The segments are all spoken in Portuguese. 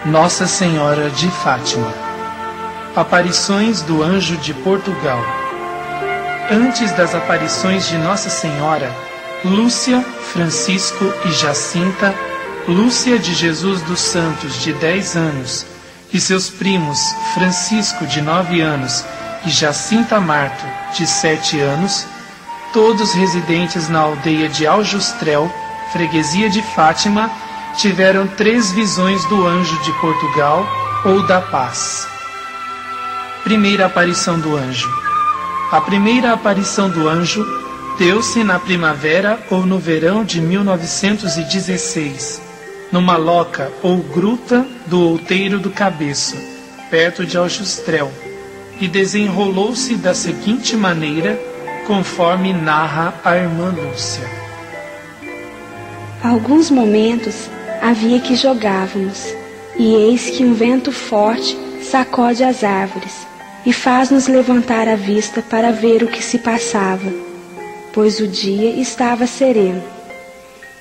Nossa Senhora de Fátima. Aparições do Anjo de Portugal. Antes das aparições de Nossa Senhora, Lúcia, Francisco e Jacinta, Lúcia de Jesus dos Santos, de 10 anos, e seus primos Francisco, de 9 anos, e Jacinta Marto, de 7 anos, todos residentes na aldeia de Aljustrel, freguesia de Fátima, tiveram 3 visões do Anjo de Portugal ou da Paz. Primeira aparição do anjo. A primeira aparição do anjo deu-se na primavera ou no verão de 1916, numa loca ou gruta do Outeiro do Cabeço, perto de Aljustrel, e desenrolou-se da seguinte maneira, conforme narra a irmã Lúcia. Alguns momentos havia que jogávamos, e eis que um vento forte sacode as árvores e faz-nos levantar a vista para ver o que se passava, pois o dia estava sereno.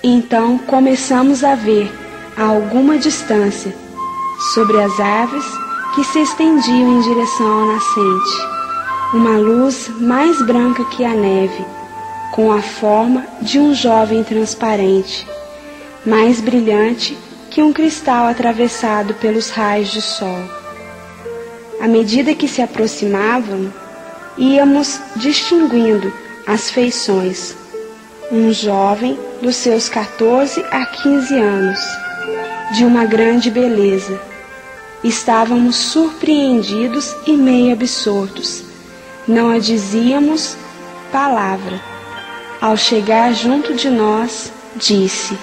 Então começamos a ver, a alguma distância, sobre as árvores que se estendiam em direção ao nascente, uma luz mais branca que a neve, com a forma de um jovem transparente, mais brilhante que um cristal atravessado pelos raios de sol. À medida que se aproximavam, íamos distinguindo as feições. Um jovem dos seus 14 a 15 anos, de uma grande beleza. Estávamos surpreendidos e meio absortos. Não a dizíamos palavra. Ao chegar junto de nós, disse: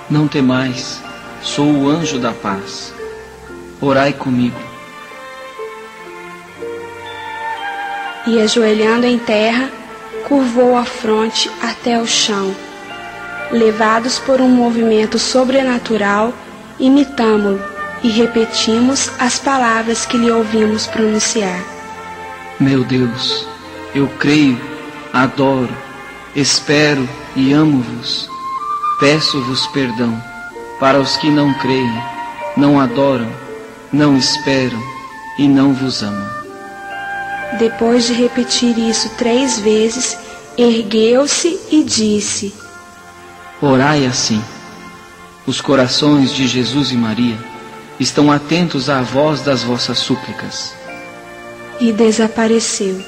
Não temais, sou o anjo da paz. Orai comigo. E ajoelhando em terra, curvou a fronte até o chão. Levados por um movimento sobrenatural, imitamo-lo e repetimos as palavras que lhe ouvimos pronunciar. Meu Deus, eu creio, adoro, espero e amo-vos. Peço-vos perdão para os que não creem, não adoram, não esperam e não vos amam. Depois de repetir isso 3 vezes, ergueu-se e disse: Orai assim. Os corações de Jesus e Maria estão atentos à voz das vossas súplicas. E desapareceu.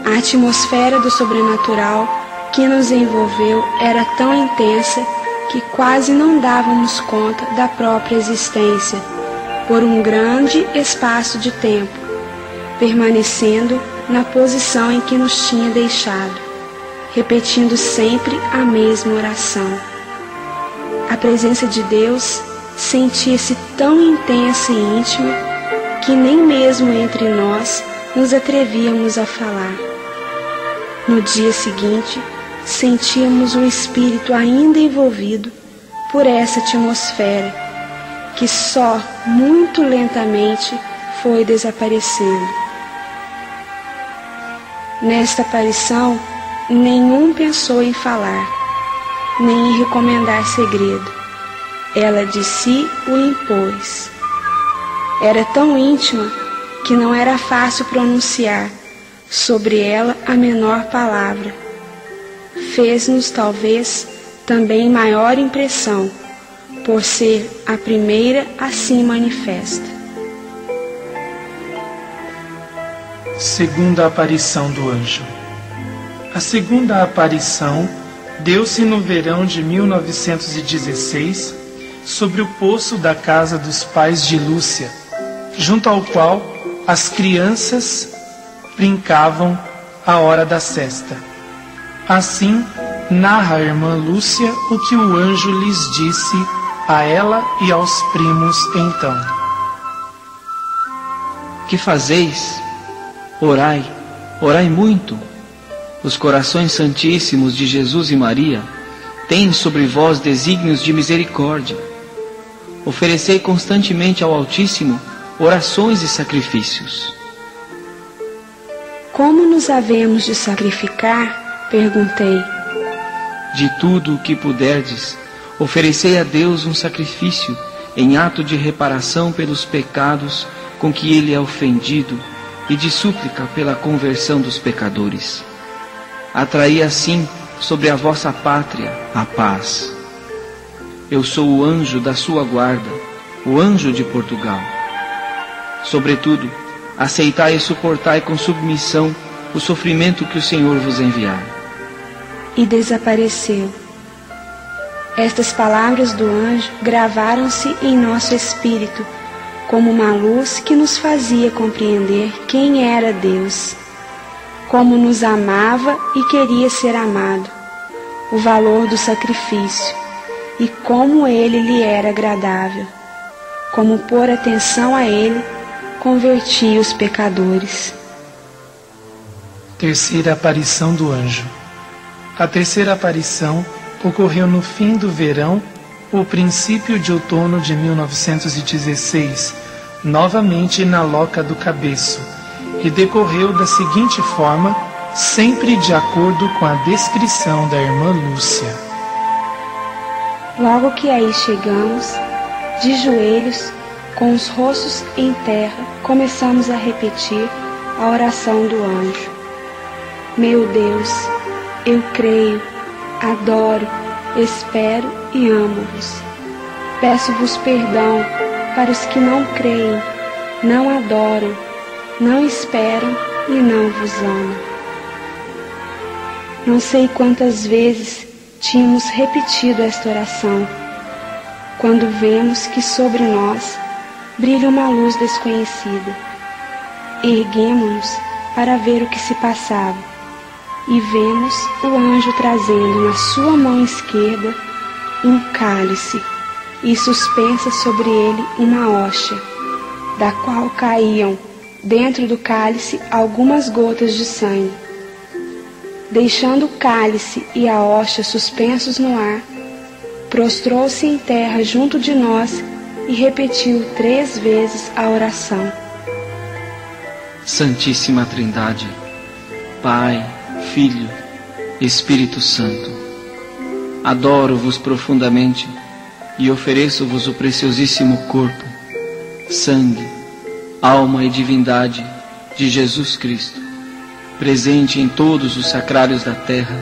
A atmosfera do sobrenatural que nos envolveu era tão intensa que quase não dávamos conta da própria existência por um grande espaço de tempo, permanecendo na posição em que nos tinha deixado, repetindo sempre a mesma oração. A presença de Deus sentia-se tão intensa e íntima que nem mesmo entre nós nos atrevíamos a falar. No dia seguinte, sentíamos o espírito ainda envolvido por essa atmosfera, que só muito lentamente foi desaparecendo. Nesta aparição, nenhum pensou em falar, nem em recomendar segredo. Ela de si o impôs. Era tão íntima que não era fácil pronunciar sobre ela a menor palavra. Fez-nos talvez também maior impressão, por ser a primeira assim manifesta. Segunda aparição do anjo. A segunda aparição deu-se no verão de 1916, sobre o poço da casa dos pais de Lúcia, junto ao qual as crianças brincavam à hora da sesta. Assim, narra a irmã Lúcia o que o anjo lhes disse a ela e aos primos então. Que fazeis? Orai, orai muito. os corações santíssimos de Jesus e Maria têm sobre vós desígnios de misericórdia. Oferecei constantemente ao Altíssimo orações e sacrifícios. Como nos havemos de sacrificar? Perguntei. De tudo o que puderdes, oferecei a Deus um sacrifício em ato de reparação pelos pecados com que Ele é ofendido e de súplica pela conversão dos pecadores. Atraí assim sobre a vossa pátria a paz. Eu sou o anjo da sua guarda, o anjo de Portugal. Sobretudo, aceitai e suportai com submissão o sofrimento que o Senhor vos enviar. E desapareceu. Estas palavras do anjo gravaram-se em nosso espírito, como uma luz que nos fazia compreender quem era Deus, como nos amava e queria ser amado, o valor do sacrifício e como ele lhe era agradável, como por atenção a ele convertia os pecadores. Terceira aparição do anjo. A terceira aparição ocorreu no fim do verão ou princípio de outono de 1916, novamente na Loca do Cabeço, e decorreu da seguinte forma, sempre de acordo com a descrição da irmã Lúcia. Logo que aí chegamos, de joelhos, com os rostos em terra, começamos a repetir a oração do anjo. Meu Deus, eu creio, adoro, espero e amo-vos. Peço-vos perdão para os que não creem, não adoram, não esperam e não vos amam. Não sei quantas vezes tínhamos repetido esta oração, quando vemos que sobre nós brilha uma luz desconhecida. Erguemo-nos para ver o que se passava e vemos o anjo trazendo na sua mão esquerda um cálice e suspensa sobre ele uma hóstia, da qual caíam dentro do cálice algumas gotas de sangue. Deixando o cálice e a hóstia suspensos no ar, prostrou-se em terra junto de nós e repetiu 3 vezes a oração. Santíssima Trindade, Pai, Filho, Espírito Santo, adoro-vos profundamente e ofereço-vos o preciosíssimo corpo, sangue, alma e divindade de Jesus Cristo, presente em todos os sacrários da terra,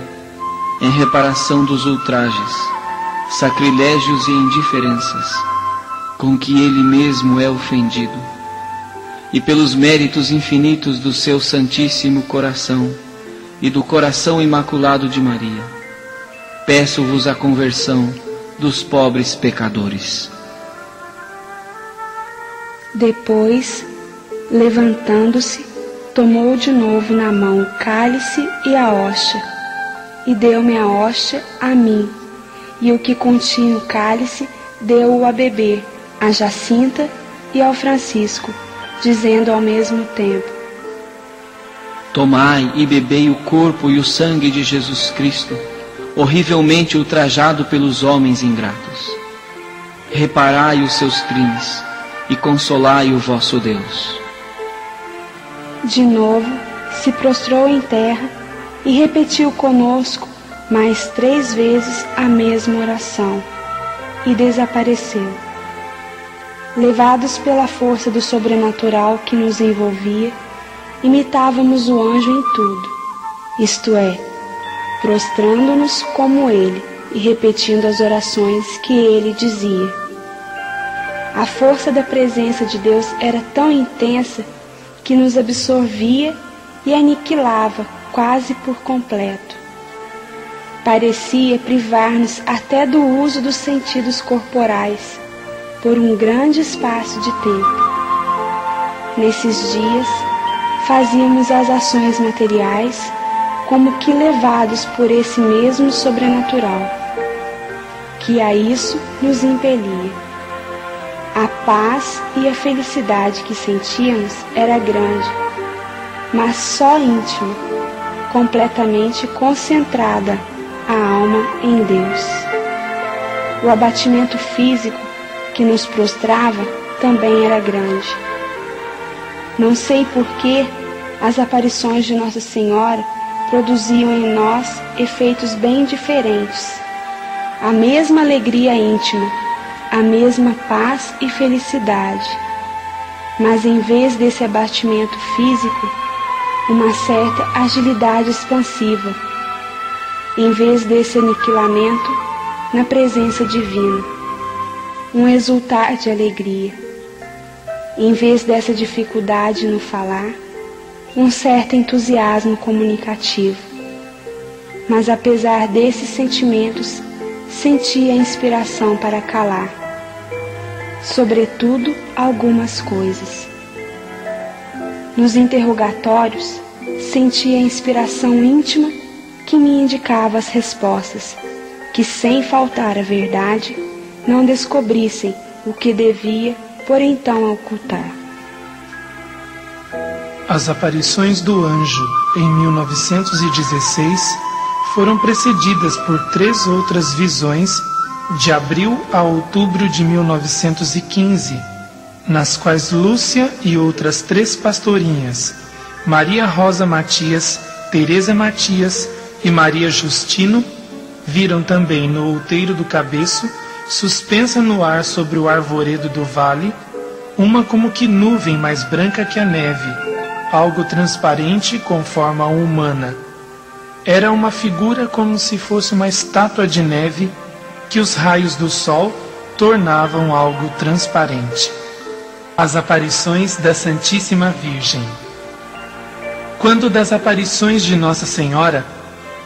em reparação dos ultrajes, sacrilégios e indiferenças, com que Ele mesmo é ofendido, e pelos méritos infinitos do seu Santíssimo Coração e do Coração Imaculado de Maria, peço-vos a conversão dos pobres pecadores. Depois, levantando-se, tomou de novo na mão o cálice e a hóstia, e deu-me a hóstia a mim, e o que continha o cálice deu-o a beber, a Jacinta e ao Francisco, dizendo ao mesmo tempo: Tomai e bebei o corpo e o sangue de Jesus Cristo, horrivelmente ultrajado pelos homens ingratos. Reparai os seus crimes e consolai o vosso Deus. De novo se prostrou em terra e repetiu conosco mais 3 vezes a mesma oração, e desapareceu. Levados pela força do sobrenatural que nos envolvia, imitávamos o anjo em tudo, isto é, prostrando-nos como ele e repetindo as orações que ele dizia. A força da presença de Deus era tão intensa que nos absorvia e aniquilava quase por completo. Parecia privar-nos até do uso dos sentidos corporais por um grande espaço de tempo. Nesses dias, fazíamos as ações materiais como que levados por esse mesmo sobrenatural, que a isso nos impelia. A paz e a felicidade que sentíamos era grande, mas só íntima, completamente concentrada a alma em Deus. O abatimento físico que nos prostrava também era grande. Não sei por que as aparições de Nossa Senhora produziam em nós efeitos bem diferentes. A mesma alegria íntima, a mesma paz e felicidade. Mas em vez desse abatimento físico, uma certa agilidade expansiva. Em vez desse aniquilamento, na presença divina, um exultar de alegria. Em vez dessa dificuldade no falar, um certo entusiasmo comunicativo. Mas apesar desses sentimentos, sentia a inspiração para calar, sobretudo algumas coisas. Nos interrogatórios, sentia a inspiração íntima que me indicava as respostas, que sem faltar à verdade, não descobrissem o que devia por então ocultar. As aparições do anjo em 1916 foram precedidas por 3 outras visões de abril a outubro de 1915, nas quais Lúcia e outras 3 pastorinhas, Maria Rosa Matias, Teresa Matias e Maria Justino, viram também no outeiro do cabeço, suspensa no ar sobre o arvoredo do vale, uma como que nuvem mais branca que a neve, algo transparente com forma humana. Era uma figura como se fosse uma estátua de neve que os raios do sol tornavam algo transparente. As aparições da Santíssima Virgem. Quando das aparições de Nossa Senhora,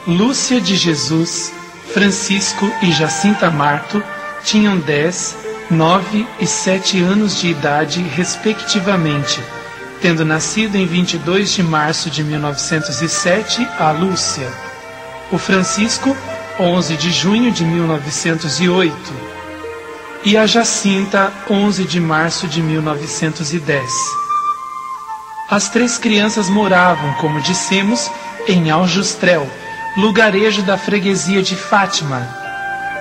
Lúcia de Jesus, Francisco e Jacinta Marto tinham 10, 9 e 7 anos de idade, respectivamente, tendo nascido em 22 de março de 1907 a Lúcia, o Francisco, 11 de junho de 1908, e a Jacinta, 11 de março de 1910. As 3 crianças moravam, como dissemos, em Aljustrel, lugarejo da freguesia de Fátima.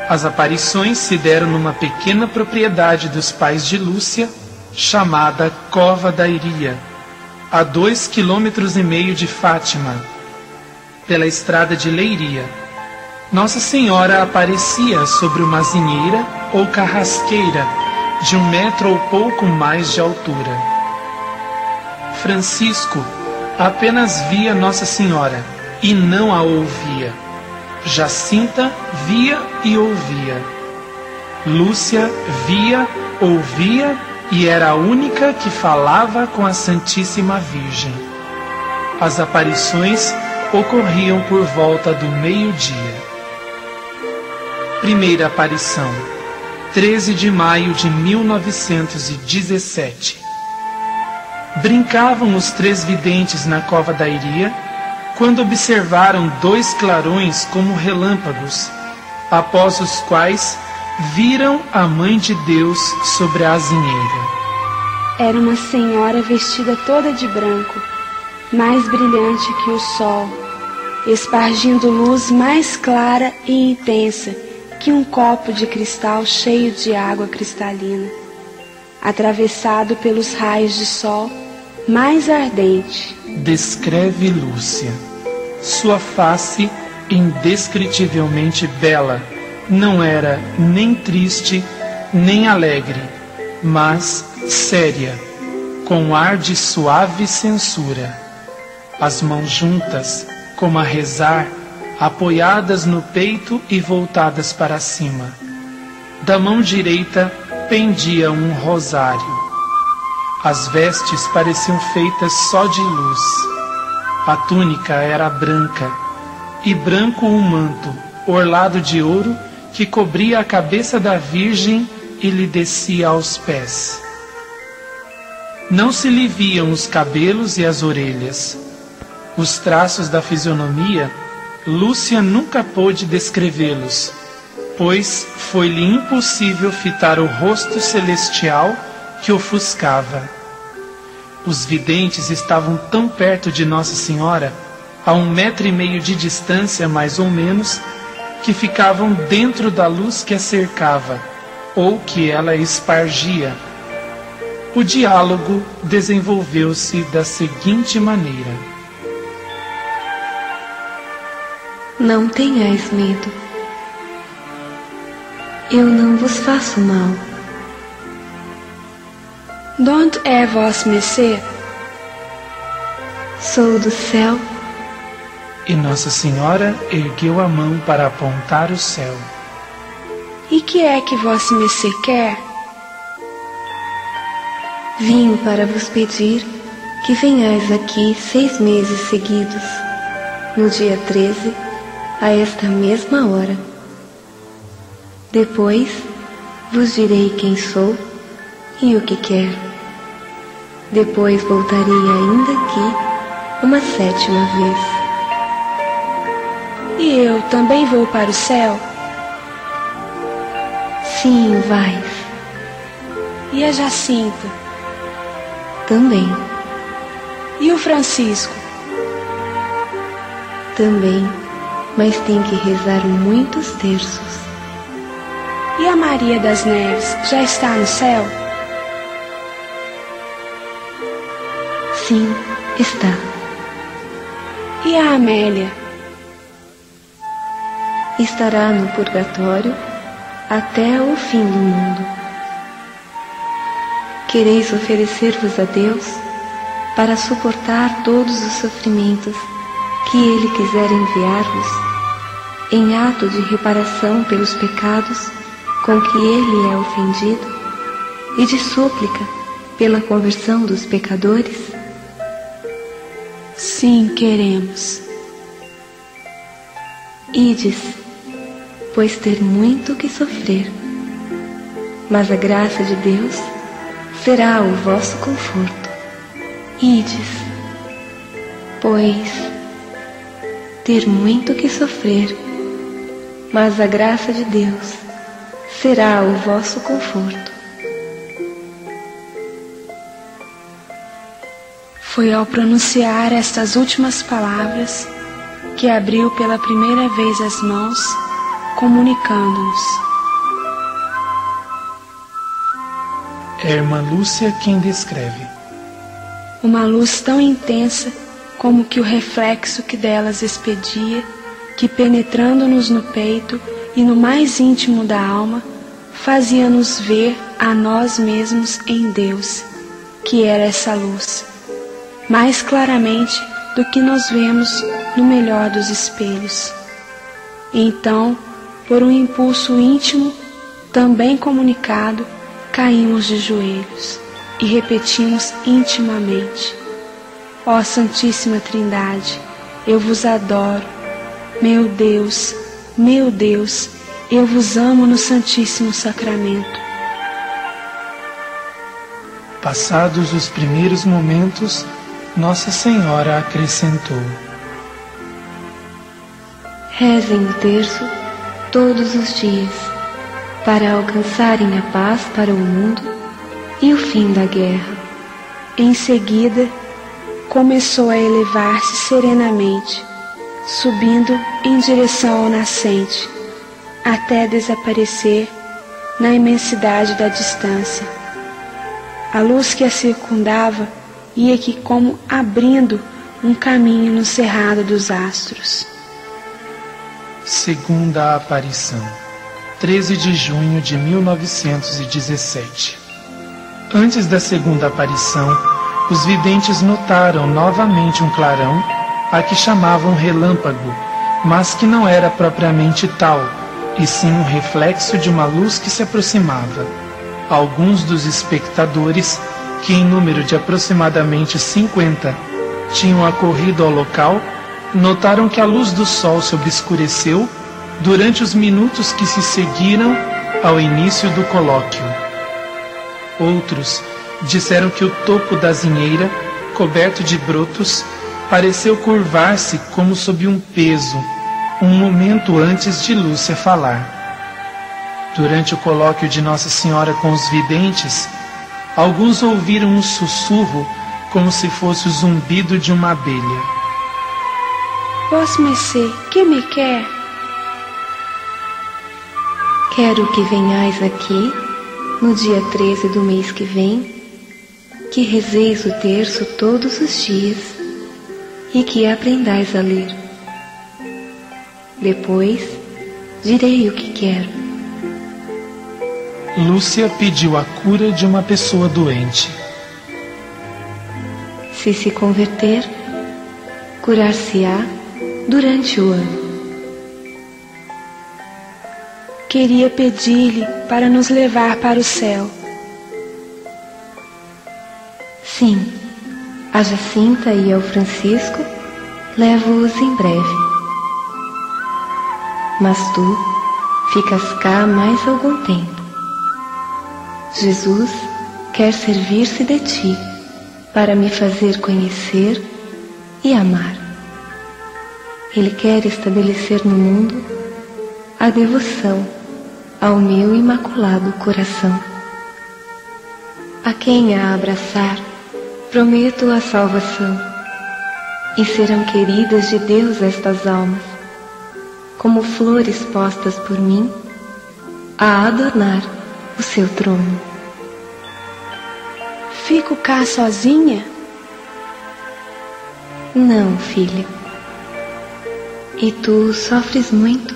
As aparições se deram numa pequena propriedade dos pais de Lúcia, chamada Cova da Iria, a 2,5 km de Fátima, pela estrada de Leiria. Nossa Senhora aparecia sobre uma azinheira ou carrasqueira de 1 metro ou pouco mais de altura. Francisco apenas via Nossa Senhora e não a ouvia. Jacinta via e ouvia. Lúcia via, ouvia e era a única que falava com a Santíssima Virgem. As aparições ocorriam por volta do meio-dia. Primeira aparição, 13 de maio de 1917. Brincavam os 3 videntes na Cova da Iria, quando observaram 2 clarões como relâmpagos, após os quais viram a Mãe de Deus sobre a azinheira. Era uma senhora vestida toda de branco, mais brilhante que o sol, espargindo luz mais clara e intensa que um copo de cristal cheio de água cristalina, atravessado pelos raios de sol mais ardente. Descreve Lúcia. Sua face, indescritivelmente bela, não era nem triste, nem alegre, mas séria, com ar de suave censura. As mãos juntas, como a rezar, apoiadas no peito e voltadas para cima. Da mão direita pendia um rosário. As vestes pareciam feitas só de luz. A túnica era branca, e branco um manto, orlado de ouro, que cobria a cabeça da Virgem e lhe descia aos pés. Não se lhe viam os cabelos e as orelhas. Os traços da fisionomia, Lúcia nunca pôde descrevê-los, pois foi-lhe impossível fitar o rosto celestial que ofuscava. Os videntes estavam tão perto de Nossa Senhora a 1,5 metros de distância, mais ou menos, que ficavam dentro da luz que a cercava, ou que ela espargia. O diálogo desenvolveu-se da seguinte maneira: Não tenhais medo. Eu não vos faço mal. D'onde é vós mercê? Sou do céu. E Nossa Senhora ergueu a mão para apontar o céu. E que é que vós mercê quer? Vim para vos pedir que venhais aqui 6 meses seguidos, no dia 13, a esta mesma hora. Depois vos direi quem sou e o que quero. Depois voltarei ainda aqui uma 7ª vez. E eu também vou para o céu? Sim, vais. E a Jacinta? Também. E o Francisco? Também, mas tem que rezar muitos terços. E a Maria das Neves já está no céu? Sim, está. E a Amélia? Estará no purgatório até o fim do mundo. Quereis oferecer-vos a Deus para suportar todos os sofrimentos que Ele quiser enviar-vos, em ato de reparação pelos pecados com que Ele é ofendido e de súplica pela conversão dos pecadores? Sim, queremos. Ides, pois ter muito que sofrer, mas a graça de Deus será o vosso conforto. Ides, pois ter muito que sofrer, mas a graça de Deus será o vosso conforto. Foi ao pronunciar estas últimas palavras que abriu pela primeira vez as mãos, comunicando-nos. É a irmã Lúcia quem descreve. Uma luz tão intensa como que o reflexo que delas expedia, que penetrando-nos no peito e no mais íntimo da alma, fazia-nos ver a nós mesmos em Deus, que era essa luz, mais claramente do que nos vemos no melhor dos espelhos. Então, por um impulso íntimo, também comunicado, caímos de joelhos e repetimos intimamente: ó Santíssima Trindade, eu vos adoro. Meu Deus, eu vos amo no Santíssimo Sacramento. Passados os primeiros momentos, Nossa Senhora acrescentou: rezem o terço todos os dias, para alcançarem a paz para o mundo e o fim da guerra. Em seguida, começou a elevar-se serenamente, subindo em direção ao nascente, até desaparecer na imensidade da distância. A luz que a circundava ia que como abrindo um caminho no cerrado dos astros. Segunda aparição, 13 de junho de 1917. Antes da segunda aparição, os videntes notaram novamente um clarão, a que chamavam relâmpago, mas que não era propriamente tal, e sim um reflexo de uma luz que se aproximava. Alguns dos espectadores, que em número de aproximadamente 50 tinham acorrido ao local, notaram que a luz do sol se obscureceu durante os minutos que se seguiram ao início do colóquio. Outros disseram que o topo da azinheira, coberto de brotos, pareceu curvar-se como sob um peso, um momento antes de Lúcia falar. Durante o colóquio de Nossa Senhora com os videntes, alguns ouviram um sussurro como se fosse o zumbido de uma abelha. Vossa Mercê, que me quer? Quero que venhais aqui, no dia 13 do mês que vem, que rezeis o terço todos os dias e que aprendais a ler. Depois, direi o que quero. Lúcia pediu a cura de uma pessoa doente. Se converter, curar-se-á durante o ano. Queria pedir-lhe para nos levar para o céu. Sim, a Jacinta e ao Francisco levo-os em breve. Mas tu ficas cá mais algum tempo. Jesus quer servir-se de ti para me fazer conhecer e amar. Ele quer estabelecer no mundo a devoção ao meu imaculado coração. A quem a abraçar, prometo a salvação, e serão queridas de Deus estas almas, como flores postas por mim a adornar o seu trono. Fico cá sozinha? Não, filha. E tu sofres muito?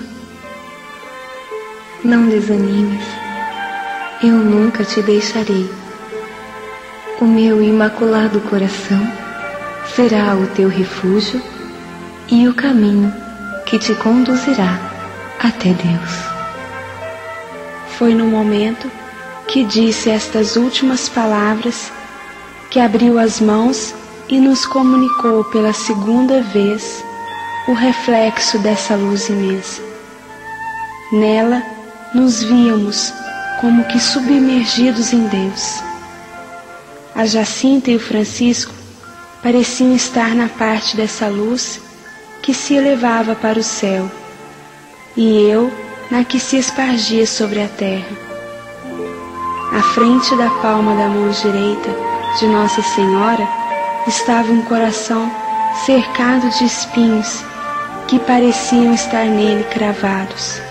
Não desanimes, eu nunca te deixarei. O meu imaculado coração será o teu refúgio e o caminho que te conduzirá até Deus. Foi no momento que disse estas últimas palavras que abriu as mãos e nos comunicou pela segunda vez o reflexo dessa luz imensa. Nela nos víamos como que submergidos em Deus. A Jacinta e o Francisco pareciam estar na parte dessa luz que se elevava para o céu, e eu na que se espargia sobre a terra. À frente da palma da mão direita de Nossa Senhora estava um coração cercado de espinhos que pareciam estar nele cravados.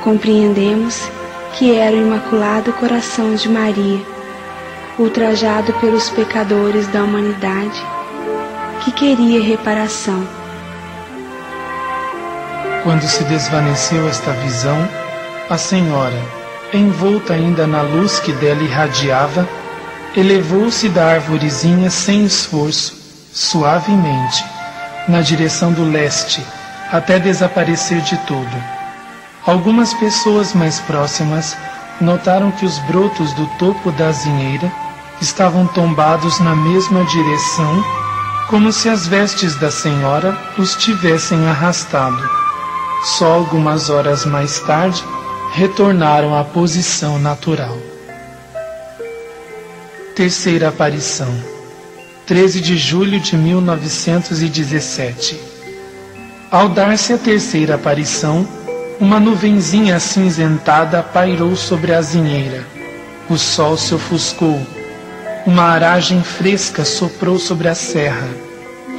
Compreendemos que era o Imaculado Coração de Maria, ultrajado pelos pecadores da humanidade, que queria reparação. Quando se desvaneceu esta visão, a Senhora, envolta ainda na luz que dela irradiava, elevou-se da arvorezinha sem esforço, suavemente, na direção do leste, até desaparecer de todo. Algumas pessoas mais próximas notaram que os brotos do topo da azinheira estavam tombados na mesma direção, como se as vestes da Senhora os tivessem arrastado. Só algumas horas mais tarde, retornaram à posição natural. Terceira aparição, 13 de julho de 1917. Ao dar-se a terceira aparição, uma nuvenzinha acinzentada pairou sobre a azinheira. O sol se ofuscou. Uma aragem fresca soprou sobre a serra,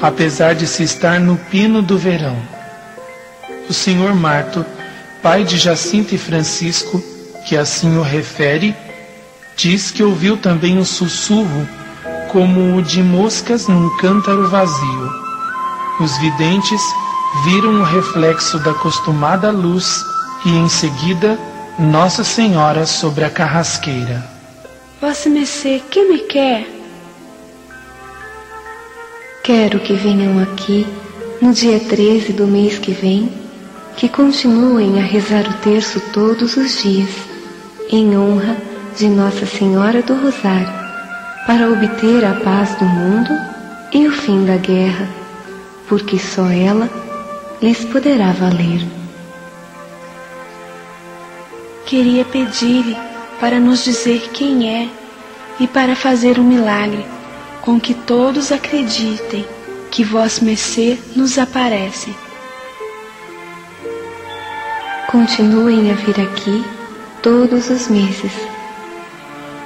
apesar de se estar no pino do verão. O Sr. Marto, pai de Jacinta e Francisco, que assim o refere, diz que ouviu também um sussurro como o de moscas num cântaro vazio. Os videntes viram o reflexo da costumada luz e, em seguida, Nossa Senhora sobre a carrasqueira. Vossa Mercê, que me quer? Quero que venham aqui, no dia 13 do mês que vem, que continuem a rezar o terço todos os dias, em honra de Nossa Senhora do Rosário, para obter a paz do mundo e o fim da guerra, porque só ela lhes poderá valer. Queria pedir-lhe para nos dizer quem é e para fazer um milagre com que todos acreditem que Vossa Mercê nos aparece. Continuem a vir aqui todos os meses.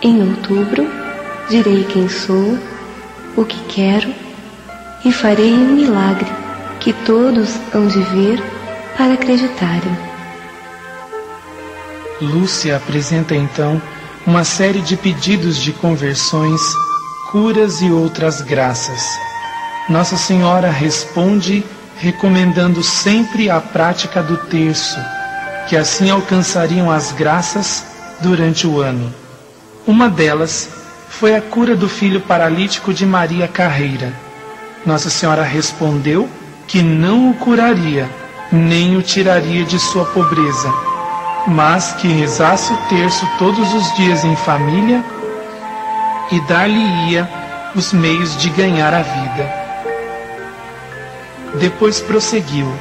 Em outubro, direi quem sou, o que quero, e farei um milagre que todos hão de ver para acreditarem. Lúcia apresenta então uma série de pedidos de conversões, curas e outras graças. Nossa Senhora responde recomendando sempre a prática do terço, que assim alcançariam as graças durante o ano. Uma delas foi a cura do filho paralítico de Maria Carreira. Nossa Senhora respondeu que não o curaria, nem o tiraria de sua pobreza, mas que rezasse o terço todos os dias em família e dar-lhe-ia os meios de ganhar a vida. Depois prosseguiu: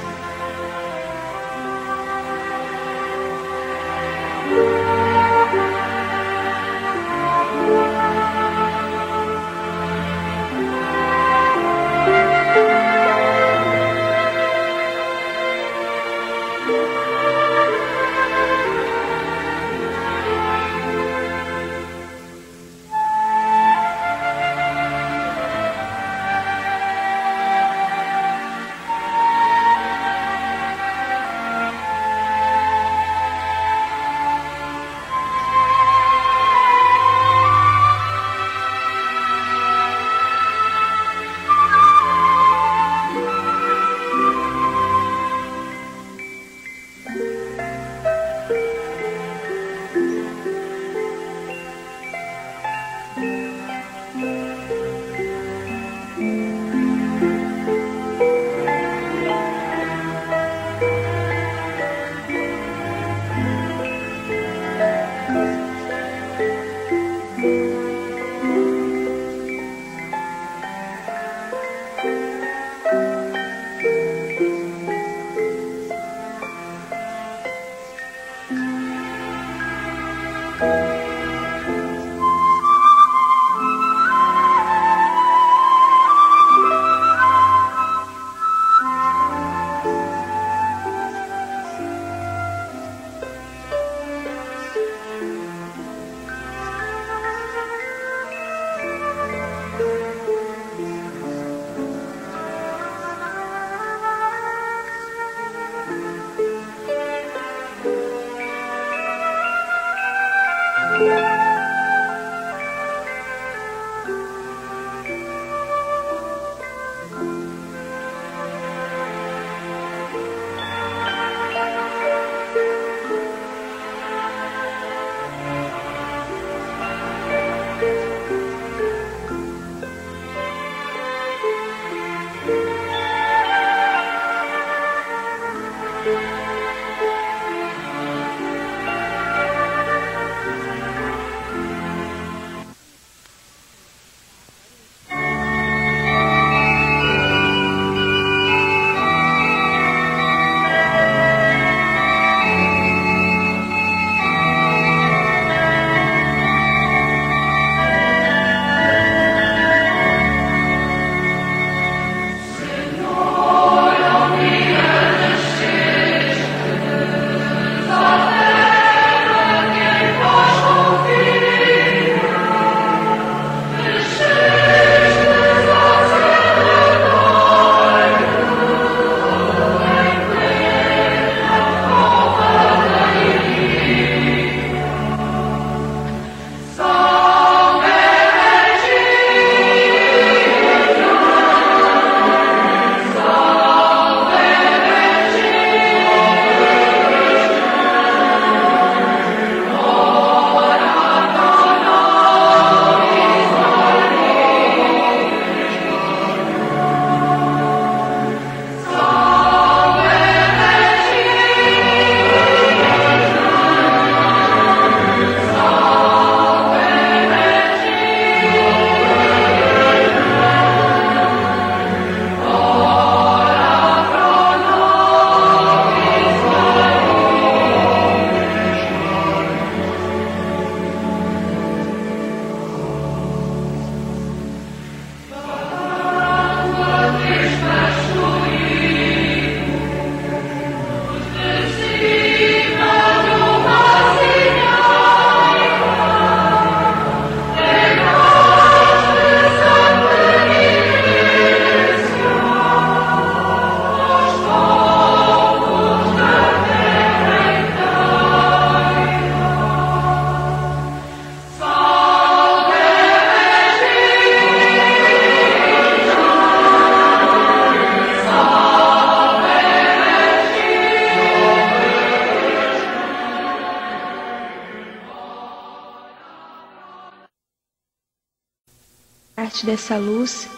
parte dessa luz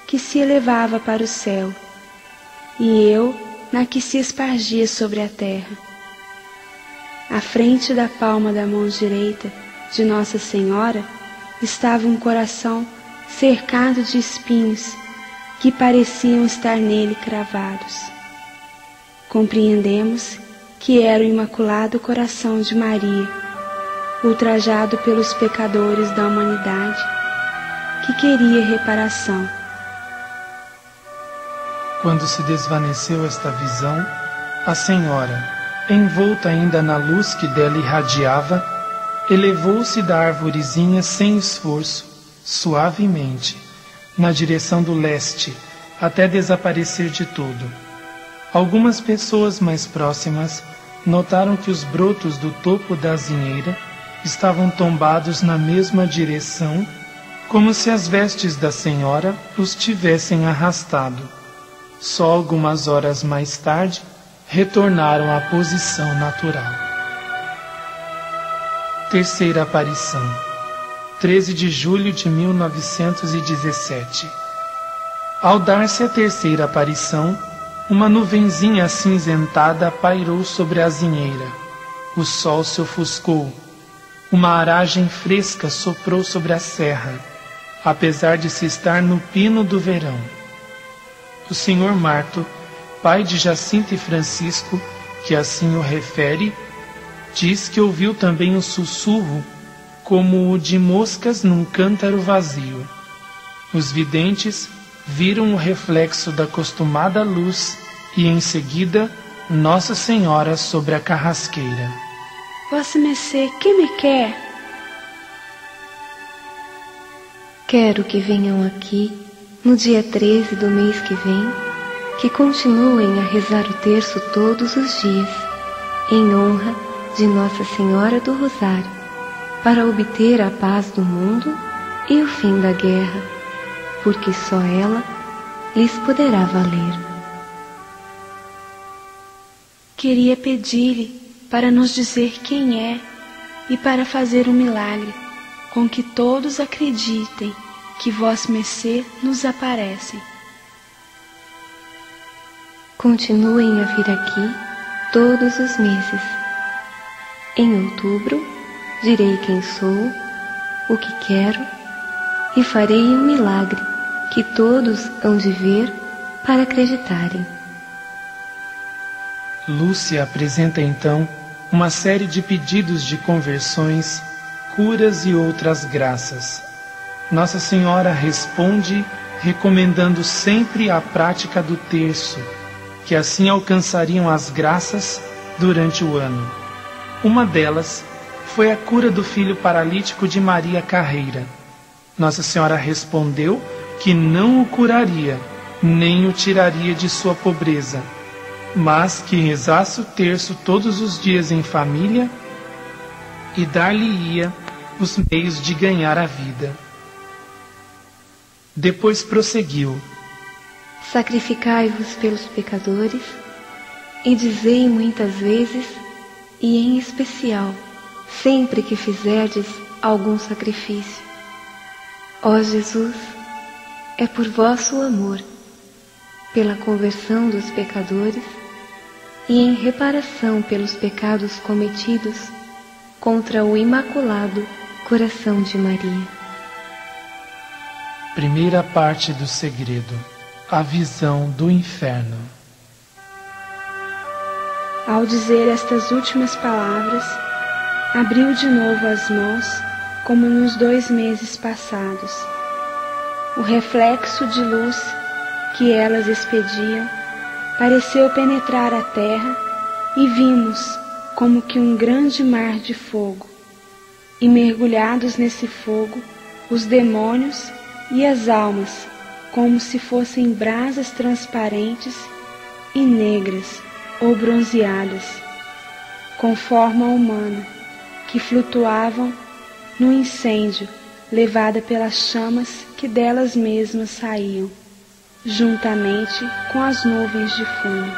que se elevava para o céu, e eu na que se espargia sobre a terra. À frente da palma da mão direita de Nossa Senhora estava um coração cercado de espinhos que pareciam estar nele cravados. Compreendemos que era o Imaculado Coração de Maria, ultrajado pelos pecadores da humanidade, que queria reparação. Quando se desvaneceu esta visão, a Senhora, envolta ainda na luz que dela irradiava, elevou-se da arvorezinha sem esforço, suavemente, na direção do leste, até desaparecer de todo. Algumas pessoas mais próximas notaram que os brotos do topo da azinheira estavam tombados na mesma direção, como se as vestes da Senhora os tivessem arrastado. Só algumas horas mais tarde, retornaram à posição natural. Terceira aparição, 13 de julho de 1917. Ao dar-se a terceira aparição, uma nuvenzinha acinzentada pairou sobre a azinheira. O sol se ofuscou. Uma aragem fresca soprou sobre a serra, apesar de se estar no pino do verão. O Sr. Marto, pai de Jacinta e Francisco, que assim o refere, diz que ouviu também um sussurro como o de moscas num cântaro vazio. Os videntes viram o reflexo da costumada luz e, em seguida, Nossa Senhora sobre a carrasqueira. Vossa Mercê, que me quer? Quero que venham aqui, no dia 13 do mês que vem, que continuem a rezar o terço todos os dias, em honra de Nossa Senhora do Rosário, para obter a paz do mundo e o fim da guerra, porque só ela lhes poderá valer. Queria pedir-lhe para nos dizer quem é e para fazer um milagre, com que todos acreditem que Vossa Mercê nos aparecem. Continuem a vir aqui todos os meses. Em outubro, direi quem sou, o que quero, e farei um milagre que todos hão de ver para acreditarem. Lúcia apresenta então uma série de pedidos de conversões, curas e outras graças. Nossa Senhora responde recomendando sempre a prática do terço, que assim alcançariam as graças durante o ano. Uma delas foi a cura do filho paralítico de Maria Carreira. Nossa Senhora respondeu que não o curaria, nem o tiraria de sua pobreza, mas que rezasse o terço todos os dias em família e dar-lhe-ia os meios de ganhar a vida. Depois prosseguiu: Sacrificai-vos pelos pecadores e dizei muitas vezes, e em especial, sempre que fizerdes algum sacrifício: ó Jesus, é por vosso amor, pela conversão dos pecadores e em reparação pelos pecados cometidos contra o Imaculado Coração de Maria. Primeira parte do segredo: a visão do inferno. Ao dizer estas últimas palavras, abriu de novo as mãos, como nos 2 meses passados. O reflexo de luz que elas expediam pareceu penetrar a terra e vimos como que um grande mar de fogo. E mergulhados nesse fogo, os demônios e as almas, como se fossem brasas transparentes e negras ou bronzeadas, com forma humana, que flutuavam no incêndio, levada pelas chamas que delas mesmas saíam, juntamente com as nuvens de fumo,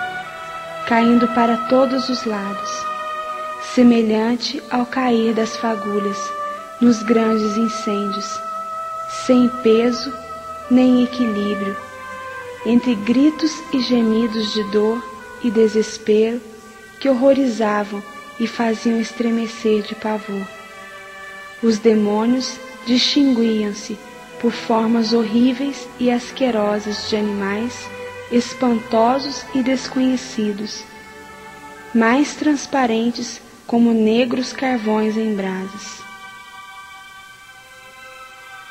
caindo para todos os lados, semelhante ao cair das fagulhas nos grandes incêndios, sem peso nem equilíbrio. Entre gritos e gemidos de dor e desespero que horrorizavam e faziam estremecer de pavor. Os demônios distinguiam-se por formas horríveis e asquerosas de animais espantosos e desconhecidos, mais transparentes como negros carvões em brasas.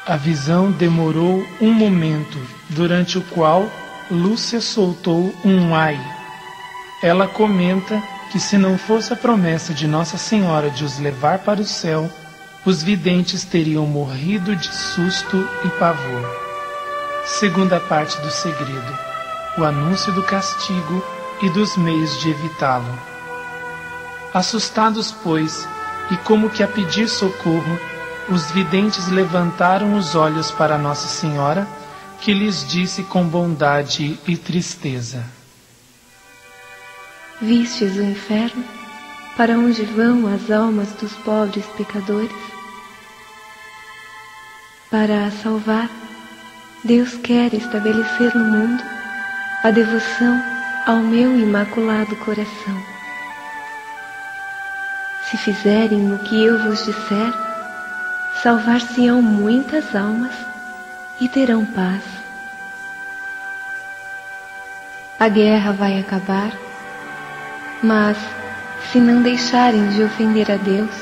A visão demorou um momento, durante o qual Lúcia soltou um ai. Ela comenta que se não fosse a promessa de Nossa Senhora de os levar para o céu, os videntes teriam morrido de susto e pavor. Segunda parte do segredo: o anúncio do castigo e dos meios de evitá-lo. Assustados, pois, e como que a pedir socorro, os videntes levantaram os olhos para Nossa Senhora, que lhes disse com bondade e tristeza: Vistes o inferno, para onde vão as almas dos pobres pecadores? Para a salvar, Deus quer estabelecer no mundo a devoção ao meu imaculado coração. Se fizerem o que eu vos disser, salvar-se-ão muitas almas e terão paz. A guerra vai acabar, mas se não deixarem de ofender a Deus,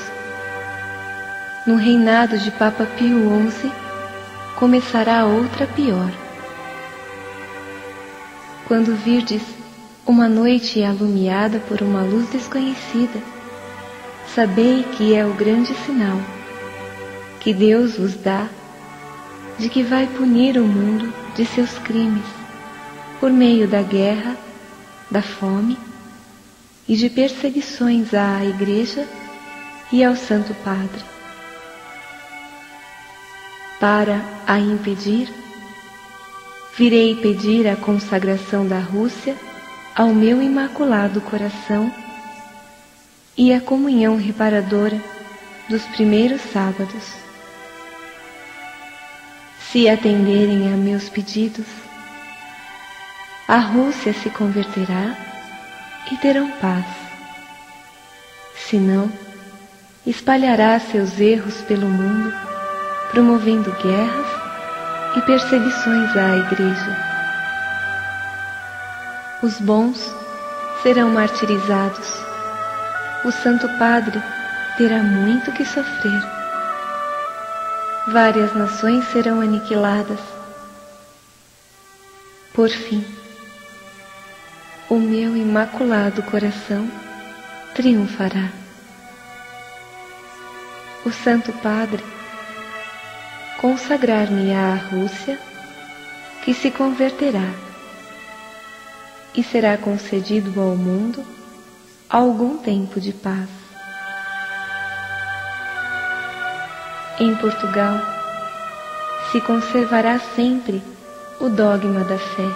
no reinado de Papa Pio XI começará outra pior. Quando virdes uma noite alumiada por uma luz desconhecida, sabei que é o grande sinal que Deus vos dá de que vai punir o mundo de seus crimes por meio da guerra, da fome e de perseguições à Igreja e ao Santo Padre. Para a impedir, virei pedir a consagração da Rússia ao meu imaculado coração e a comunhão reparadora dos primeiros sábados. Se atenderem a meus pedidos, a Rússia se converterá e terão paz. Se não, espalhará seus erros pelo mundo, promovendo guerras e perseguições à Igreja. Os bons serão martirizados. O Santo Padre terá muito que sofrer. Várias nações serão aniquiladas. Por fim, o meu imaculado coração triunfará. O Santo Padre consagrar-me-á à Rússia, que se converterá, e será concedido ao mundo algum tempo de paz. Em Portugal se conservará sempre o dogma da fé.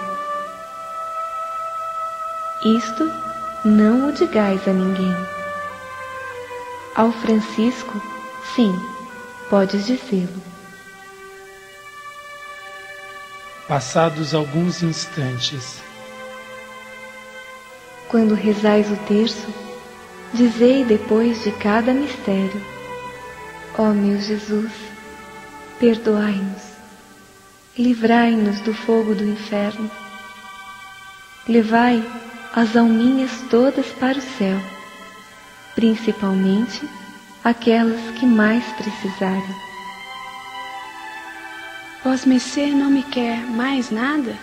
Isto não o digais a ninguém. Ao Francisco, sim, podes dizê-lo. Passados alguns instantes. Quando rezais o terço, dizei depois de cada mistério: ó meu Jesus, perdoai-nos, livrai-nos do fogo do inferno, levai as alminhas todas para o céu, principalmente aquelas que mais precisarem. Vosmecê não me quer mais nada?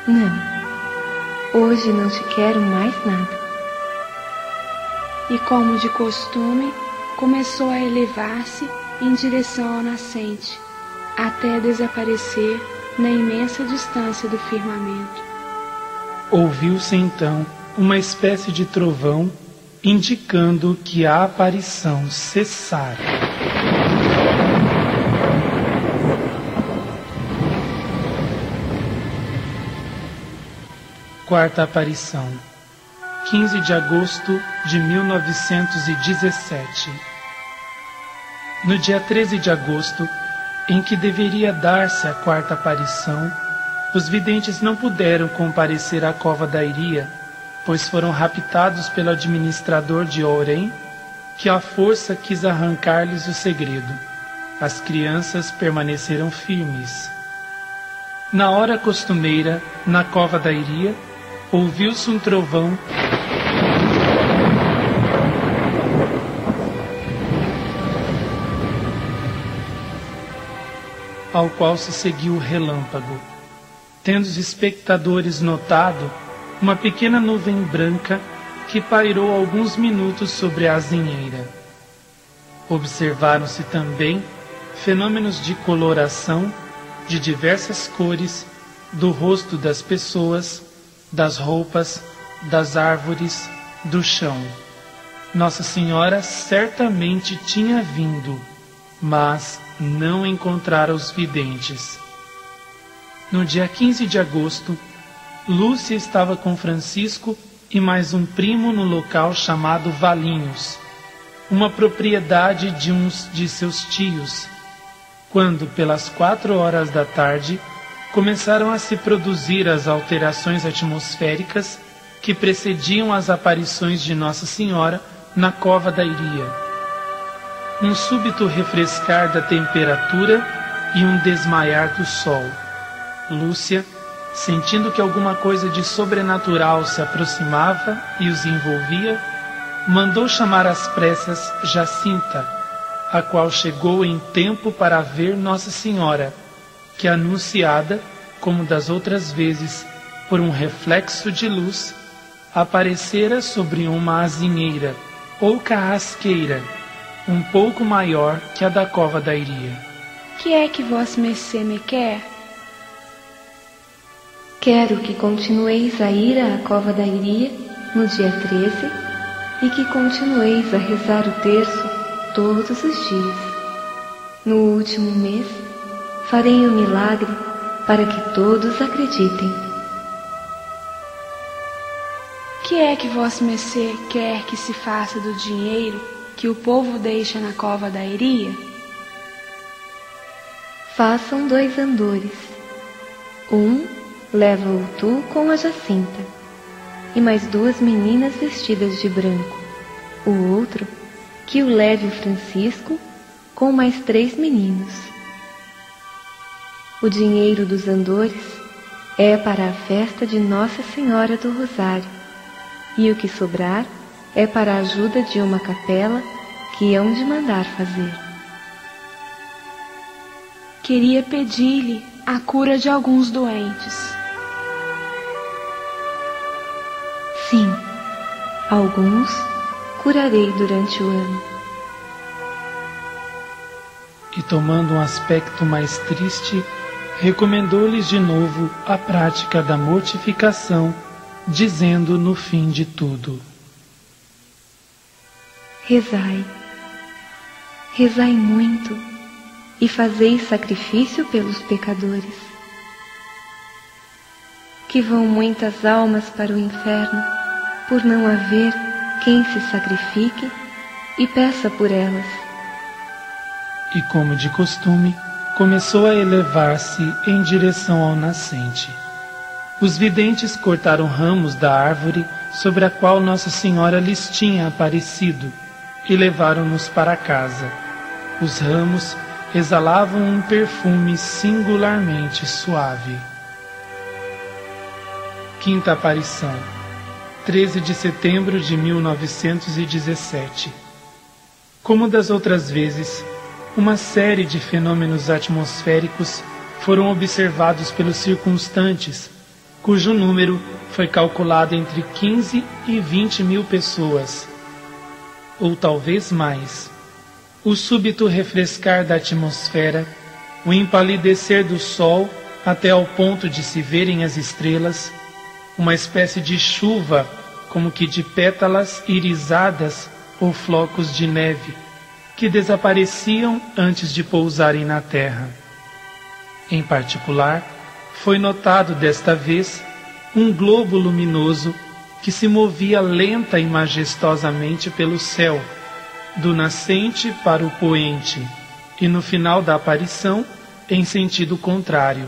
Não, hoje não te quero mais nada. E como de costume, começou a elevar-se em direção ao nascente, até desaparecer na imensa distância do firmamento. Ouviu-se então uma espécie de trovão, indicando que a aparição cessara. Quarta aparição, 15 de agosto de 1917. No dia 13 de agosto, em que deveria dar-se a quarta aparição, os videntes não puderam comparecer à cova da Iria, pois foram raptados pelo administrador de Orem, que à força quis arrancar-lhes o segredo. As crianças permaneceram firmes. Na hora costumeira, na cova da Iria, ouviu-se um trovão ao qual se seguiu o relâmpago. Tendo os espectadores notado uma pequena nuvem branca que pairou alguns minutos sobre a azinheira. Observaram-se também fenômenos de coloração de diversas cores do rosto das pessoas, das roupas, das árvores, do chão. Nossa Senhora certamente tinha vindo, mas não encontrara os videntes. No dia 15 de agosto, Lúcia estava com Francisco e mais um primo no local chamado Valinhos, uma propriedade de uns de seus tios, quando, pelas 4 horas da tarde, começaram a se produzir as alterações atmosféricas que precediam as aparições de Nossa Senhora na cova da Iria. Um súbito refrescar da temperatura e um desmaiar do sol. Lúcia, sentindo que alguma coisa de sobrenatural se aproximava e os envolvia, mandou chamar às pressas Jacinta, a qual chegou em tempo para ver Nossa Senhora, que, anunciada, como das outras vezes, por um reflexo de luz, aparecera sobre uma azinheira ou carrasqueira, um pouco maior que a da cova da Iria. Que é que Vossa Mercê me quer? Quero que continueis a ir à cova da Iria no dia 13 e que continueis a rezar o terço todos os dias. No último mês, farei um milagre para que todos acreditem. Que é que Vossa Mercê quer que se faça do dinheiro que o povo deixa na cova da Iria? Façam 2 andores. Um leva-o tu com a Jacinta, e mais 2 meninas vestidas de branco. O outro, que o leve o Francisco com mais 3 meninos. O dinheiro dos andores é para a festa de Nossa Senhora do Rosário, e o que sobrar é para a ajuda de uma capela que hão de mandar fazer. Queria pedir-lhe a cura de alguns doentes. Sim, alguns curarei durante o ano. E tomando um aspecto mais triste, recomendou-lhes de novo a prática da mortificação, dizendo no fim de tudo: Rezai, rezai muito e fazei sacrifício pelos pecadores, que vão muitas almas para o inferno por não haver quem se sacrifique e peça por elas. E como de costume, começou a elevar-se em direção ao nascente. Os videntes cortaram ramos da árvore sobre a qual Nossa Senhora lhes tinha aparecido e levaram-nos para casa. Os ramos exalavam um perfume singularmente suave. Quinta aparição, 13 de setembro de 1917. Como das outras vezes, uma série de fenômenos atmosféricos foram observados pelos circunstantes, cujo número foi calculado entre 15 e 20 mil pessoas, ou talvez mais. O súbito refrescar da atmosfera, o empalidecer do sol até ao ponto de se verem as estrelas, uma espécie de chuva, como que de pétalas irisadas ou flocos de neve, que desapareciam antes de pousarem na terra. Em particular, foi notado desta vez um globo luminoso que se movia lenta e majestosamente pelo céu, do nascente para o poente, e no final da aparição em sentido contrário.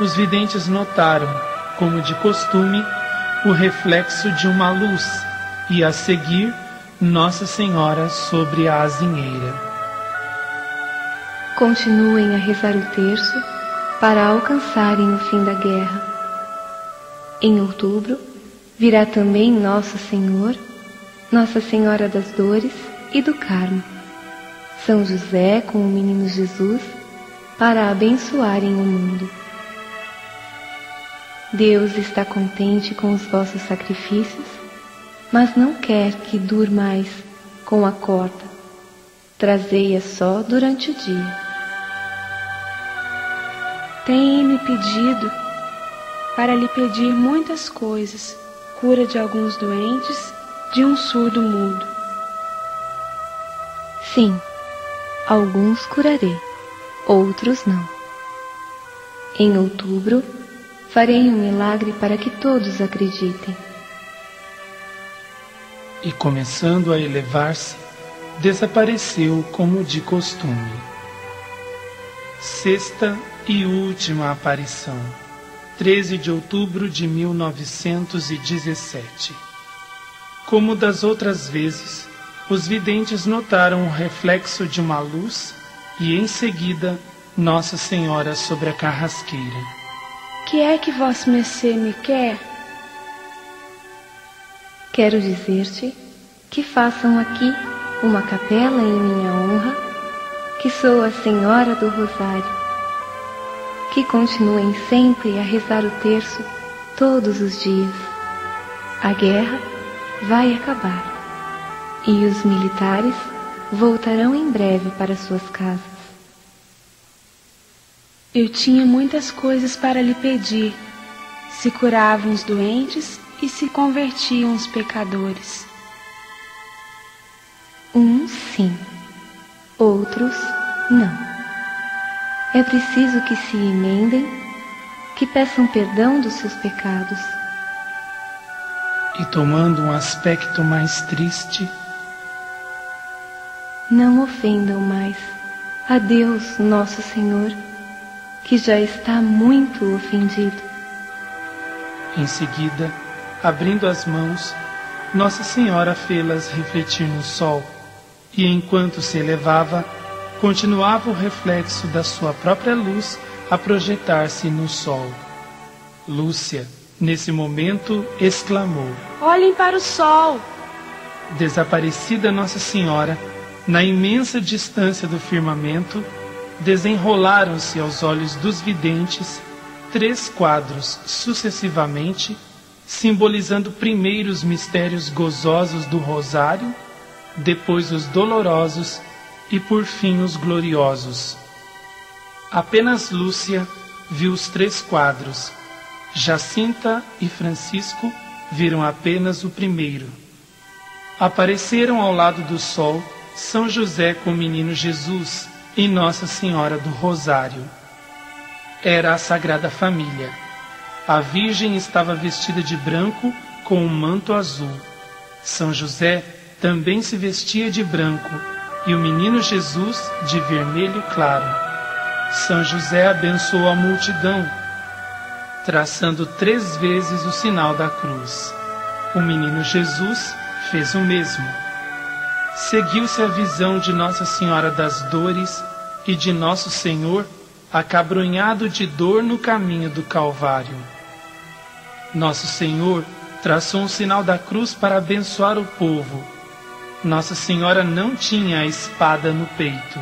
Os videntes notaram, como de costume, o reflexo de uma luz e, a seguir, Nossa Senhora sobre a azinheira. Continuem a rezar o terço para alcançarem o fim da guerra. Em outubro, virá também Nosso Senhor, Nossa Senhora das Dores e do Carmo, São José com o Menino Jesus, para abençoarem o mundo. Deus está contente com os vossos sacrifícios, mas não quer que durmais com a corda. Trazei-a só durante o dia. Tem-me pedido para lhe pedir muitas coisas, cura de alguns doentes, de um surdo mudo. Sim, alguns curarei, outros não. Em outubro, farei um milagre para que todos acreditem. E começando a elevar-se, desapareceu como de costume. Sexta e última aparição, 13 de outubro de 1917. Como das outras vezes, os videntes notaram o reflexo de uma luz e, em seguida, Nossa Senhora sobre a carrasqueira. Que é que Vossa Mercê me quer? Quero dizer-te que façam aqui uma capela em minha honra, que sou a Senhora do Rosário. Que continuem sempre a rezar o terço todos os dias. A guerra vai acabar e os militares voltarão em breve para suas casas. Eu tinha muitas coisas para lhe pedir, se curavam os doentes e se convertiam os pecadores. Uns sim, outros não. É preciso que se emendem, que peçam perdão dos seus pecados. E tomando um aspecto mais triste, não ofendam mais a Deus Nosso Senhor, que já está muito ofendido. Em seguida, abrindo as mãos, Nossa Senhora fê-las refletir no sol, e enquanto se elevava, continuava o reflexo da sua própria luz a projetar-se no sol. Lúcia, nesse momento, exclamou: Olhem para o sol! Desaparecida Nossa Senhora, na imensa distância do firmamento, desenrolaram-se aos olhos dos videntes 3 quadros sucessivamente, simbolizando primeiro os mistérios gozosos do Rosário, depois os dolorosos e por fim os gloriosos. Apenas Lúcia viu os 3 quadros. Jacinta e Francisco viram apenas o primeiro. Apareceram ao lado do sol São José com o Menino Jesus e Nossa Senhora do Rosário. Era a Sagrada Família. A Virgem estava vestida de branco com um manto azul. São José também se vestia de branco e o Menino Jesus de vermelho claro. São José abençoou a multidão, traçando 3 vezes o sinal da cruz. O Menino Jesus fez o mesmo. Seguiu-se a visão de Nossa Senhora das Dores e de Nosso Senhor acabrunhado de dor no caminho do Calvário. Nosso Senhor traçou um sinal da cruz para abençoar o povo. Nossa Senhora não tinha a espada no peito.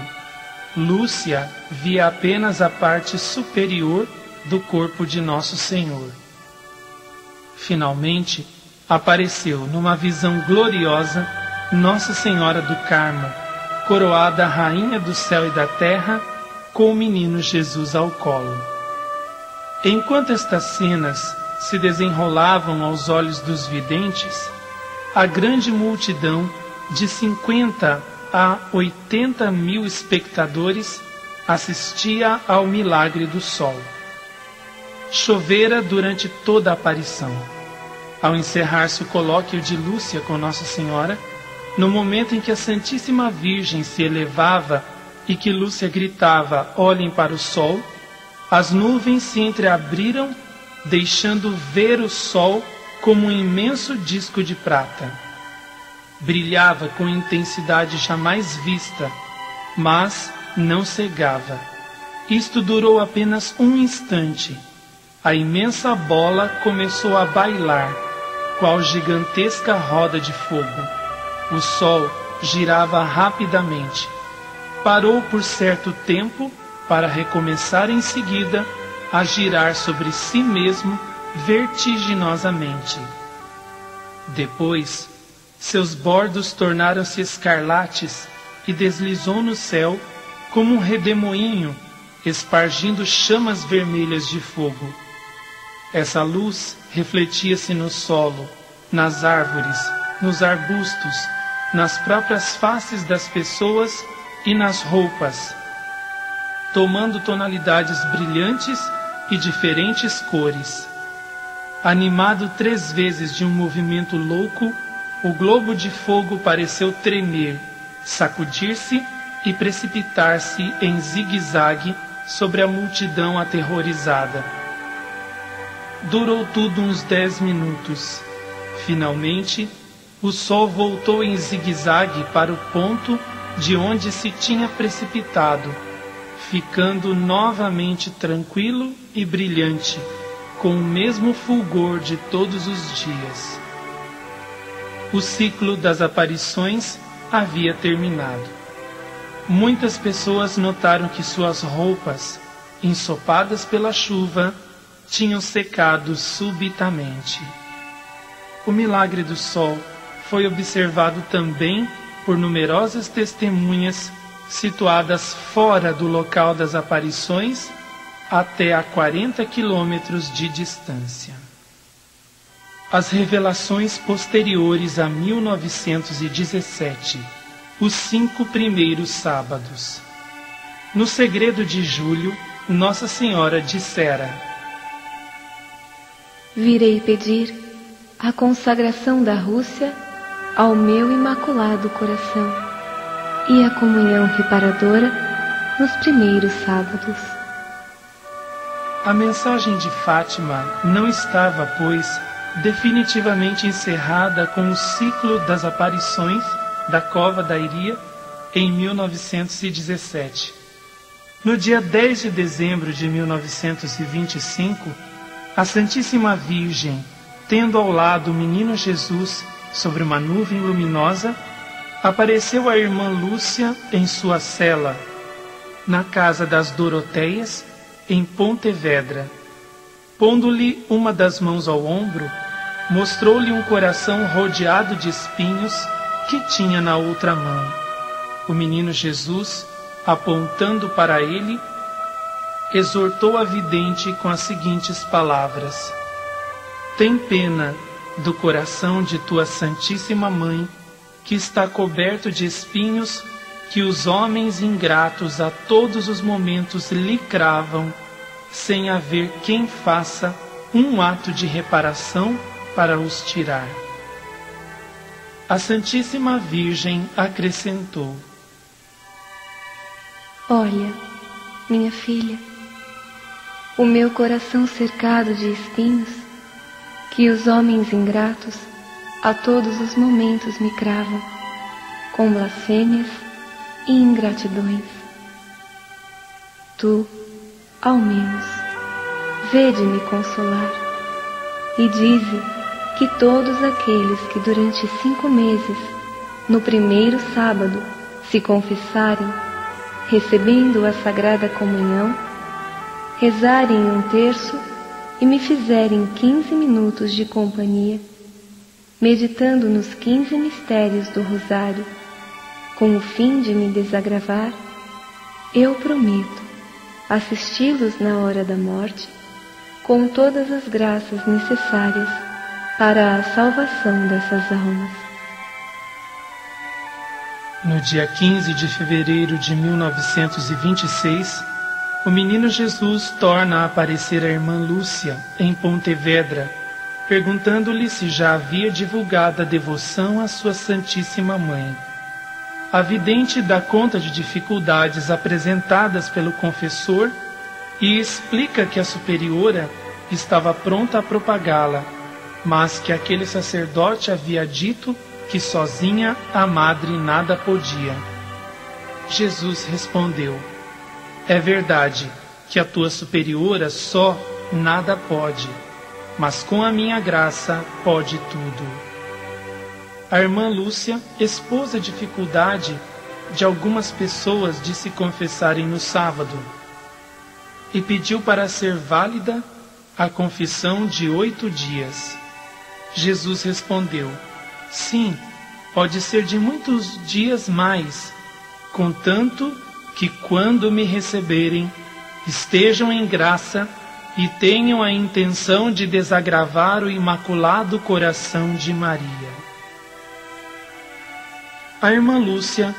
Lúcia via apenas a parte superior do corpo de Nosso Senhor. Finalmente, apareceu numa visão gloriosa Nossa Senhora do Carmo, coroada Rainha do céu e da terra, com o Menino Jesus ao colo. Enquanto estas cenas se desenrolavam aos olhos dos videntes, a grande multidão de 50 a 80 mil espectadores assistia ao milagre do sol. Chovera durante toda a aparição. Ao encerrar-se o colóquio de Lúcia com Nossa Senhora, no momento em que a Santíssima Virgem se elevava e que Lúcia gritava: "Olhem para o sol", as nuvens se entreabriram, deixando ver o sol como um imenso disco de prata. Brilhava com intensidade jamais vista, mas não cegava. Isto durou apenas um instante. A imensa bola começou a bailar, qual gigantesca roda de fogo. O sol girava rapidamente. Parou por certo tempo para recomeçar em seguida a girar sobre si mesmo vertiginosamente. Depois, seus bordos tornaram-se escarlates e deslizou no céu como um redemoinho, espargindo chamas vermelhas de fogo. Essa luz refletia-se no solo, nas árvores, nos arbustos, nas próprias faces das pessoas e nas roupas, tomando tonalidades brilhantes e diferentes cores. Animado 3 vezes de um movimento louco, o globo de fogo pareceu tremer, sacudir-se e precipitar-se em zigue-zague sobre a multidão aterrorizada. Durou tudo uns 10 minutos. Finalmente, o sol voltou em zigue-zague para o ponto de onde se tinha precipitado, ficando novamente tranquilo e brilhante, com o mesmo fulgor de todos os dias. O ciclo das aparições havia terminado. Muitas pessoas notaram que suas roupas, ensopadas pela chuva, tinham secado subitamente. O milagre do sol foi observado também por numerosas testemunhas situadas fora do local das aparições, até a 40 quilômetros de distância. As revelações posteriores a 1917, os 5 primeiros sábados. No segredo de julho, Nossa Senhora dissera: "Virei pedir a consagração da Rússia ao meu imaculado coração e a comunhão reparadora nos primeiros sábados." A mensagem de Fátima não estava, pois, definitivamente encerrada com o ciclo das aparições da Cova da Iria em 1917. No dia 10 de dezembro de 1925, a Santíssima Virgem, tendo ao lado o menino Jesus sobre uma nuvem luminosa, apareceu à irmã Lúcia em sua cela, na casa das Doroteias, em Pontevedra. Pondo-lhe uma das mãos ao ombro, mostrou-lhe um coração rodeado de espinhos que tinha na outra mão. O menino Jesus, apontando para ele, exortou a vidente com as seguintes palavras: "Tem pena do coração de tua Santíssima Mãe, que está coberto de espinhos que os homens ingratos a todos os momentos lhe cravam, sem haver quem faça um ato de reparação para os tirar." A Santíssima Virgem acrescentou: "Olha, minha filha, o meu coração cercado de espinhos, que os homens ingratos a todos os momentos me cravam, com blasfêmias e ingratidões. Tu, ao menos, vede-me consolar, e dize que todos aqueles que durante 5 meses, no primeiro sábado, se confessarem, recebendo a Sagrada Comunhão, rezarem um terço e me fizerem 15 minutos de companhia, meditando nos 15 mistérios do Rosário, com o fim de me desagravar, eu prometo assisti-los na hora da morte, com todas as graças necessárias para a salvação dessas almas." No dia 15 de fevereiro de 1926, o menino Jesus torna a aparecer a irmã Lúcia em Pontevedra, perguntando-lhe se já havia divulgado a devoção à sua Santíssima Mãe. A vidente dá conta de dificuldades apresentadas pelo confessor e explica que a superiora estava pronta a propagá-la, mas que aquele sacerdote havia dito que sozinha a madre nada podia. Jesus respondeu: é verdade que a tua superiora só nada pode, mas com a minha graça pode tudo. A irmã Lúcia expôs a dificuldade de algumas pessoas de se confessarem no sábado e pediu para ser válida a confissão de 8 dias. Jesus respondeu: sim, pode ser de muitos dias mais, contanto que quando me receberem estejam em graça e tenham a intenção de desagravar o imaculado coração de Maria. A irmã Lúcia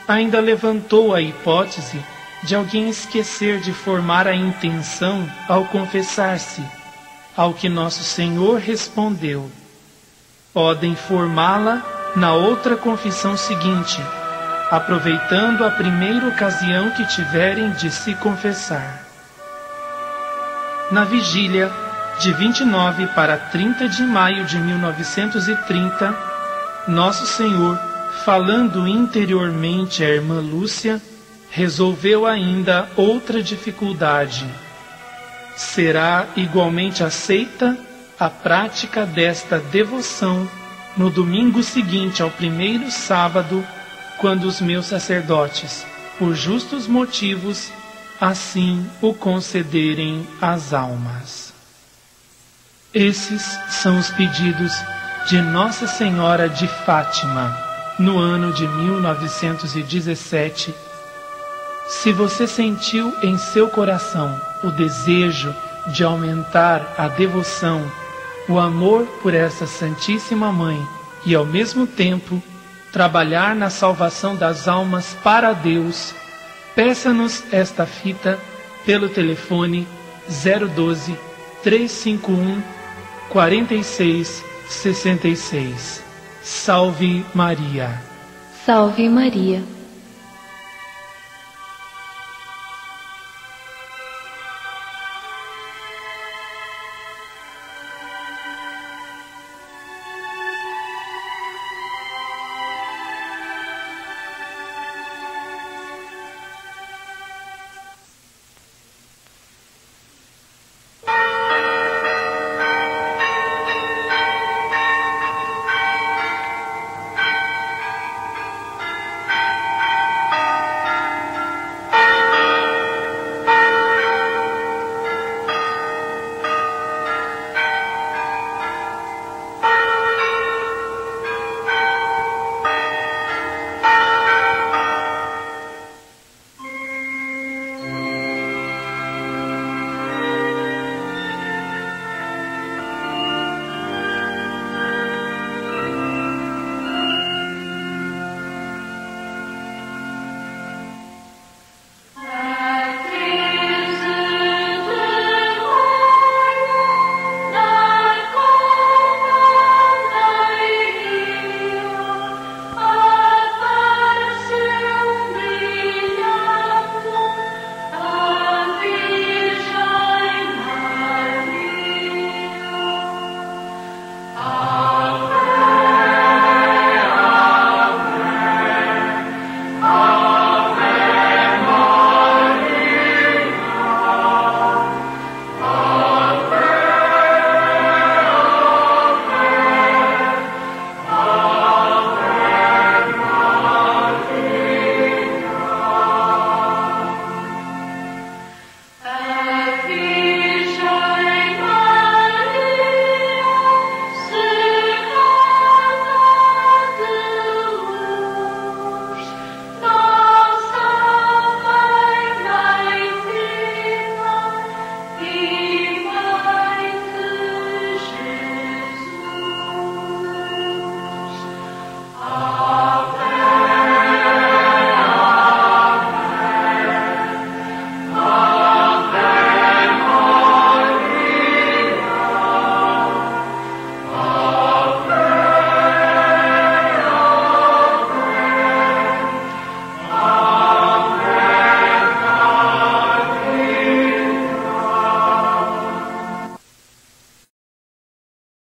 ainda levantou a hipótese de alguém esquecer de formar a intenção ao confessar-se, ao que Nosso Senhor respondeu: podem formá-la na outra confissão seguinte, aproveitando a primeira ocasião que tiverem de se confessar. Na vigília de 29 para 30 de maio de 1930, Nosso Senhor, falando interiormente à irmã Lúcia, resolveu ainda outra dificuldade. Será igualmente aceita a prática desta devoção no domingo seguinte ao primeiro sábado, quando os meus sacerdotes, por justos motivos, assim o concederem às almas. Esses são os pedidos de Nossa Senhora de Fátima, no ano de 1917. Se você sentiu em seu coração o desejo de aumentar a devoção, o amor por essa Santíssima Mãe e, ao mesmo tempo, trabalhar na salvação das almas para Deus, peça-nos esta fita pelo telefone 012 351 4666. Salve Maria! Salve Maria!